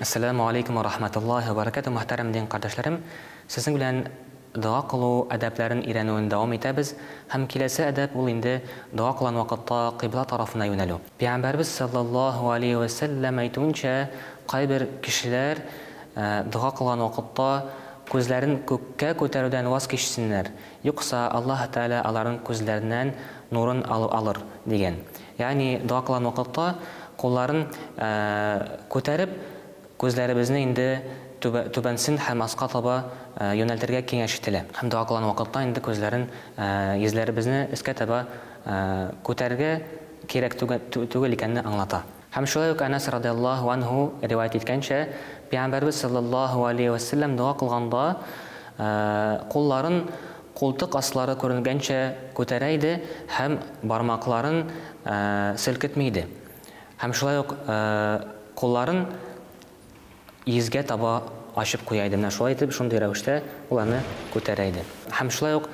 Assalamu alaikum wa rahmatullahi wa barakatuh. Muhtaram din qardaşlarım, sizin bilen dua qilу adablarini öğrenүүnü davam etəbiz. Hem kilesi adab ol indi dua qılan vaqtda qibla tarafına yönelü. Peygamberimiz sallallahu aleyhi ve sellem aytınca qaybir kişiler dua qılan vaqtda gözlerin kökке ko'taruvdan vaz kechsinler. Yoksa Allah Teala aların gözlerinden nurun alır degan. Yani dua qılan vaqtda qo'llarin ko'tarib gözlerimizni indi түбәнсен һәм аска таба юнәлтергә киңәш ителә. Һәм дуа кылган вакытта инде күзләрен, йөзләребезне искә таба күтәргә кирәк түгел икәнне аңлата. Һәм шулай ук Анас радиллаһу анһу риваят иткәнчә, Пәйгамбәрбез саллаллаһу алейхи ва саллям дуа кылганда кулларын култык аслары күренгәнчә күтәрә иде һәм бармакларын селкетми иде. Һәм шулай ук кулларын йөзгә таба ачып куя иде. Менә шулай итеп, шундый рәвештә ул аны күтәрә иде. Һәм шулай ук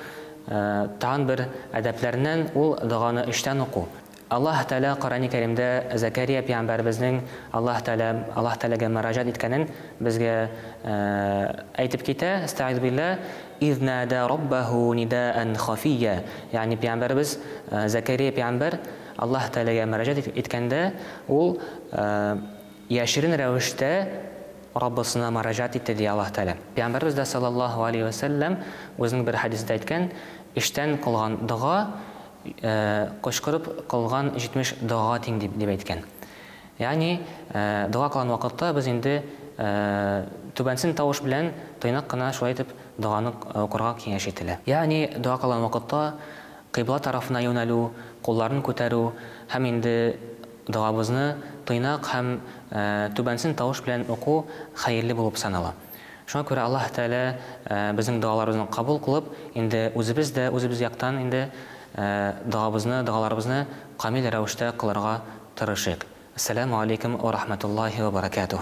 тагын бер әдәпләреннән ул дуганы эштән уку. Аллаһ Тәала Коръәни Кәримдә Закария пәйгамбәрбезнең Аллаһ Тәаләгә мөрәҗәгать иткәнен безгә әйтеп китә. Әстәгъиз билләһ إذ نادى ربه نداء خفيا. يعني пәйгамбәрбез Закария пәйгамбәр Аллаһ Тәаләгә мөрәҗәгать иткәндә ул яшерин рәвештә Раббысына мөрәҗәгать итте ди Аллаһ Тәала. Пәйгамбәрбез дә саллаллаһу алейхи ва саллям үзенең бер хадисендә әйткән, эштән кылган дуга кычкырып кылган 70 дуга тиң дип әйткән. Ягъни дуга кылган вакытта без инде түбәнсен тавыш белән тыйнак кына шулай итеп дуганы укырга киңәш ителә. Ягъни дуга кылган вакытта кыйбла тарафына юнәлү, кулларын күтәрү һәм инде дугабызны тыйнак һәм түбәнсен тавыш белән уку хәерле булып санала. Шуңа күрә Аллаһ Тәала безнең дуаларыбызны кабул кылып, инде үзебез дә үзебез яктан инде дуаларыбызны камил рәвештә кылырга тырышыйк. Ассаламу алейкум ва рахматуллаһи ва баракатуһ.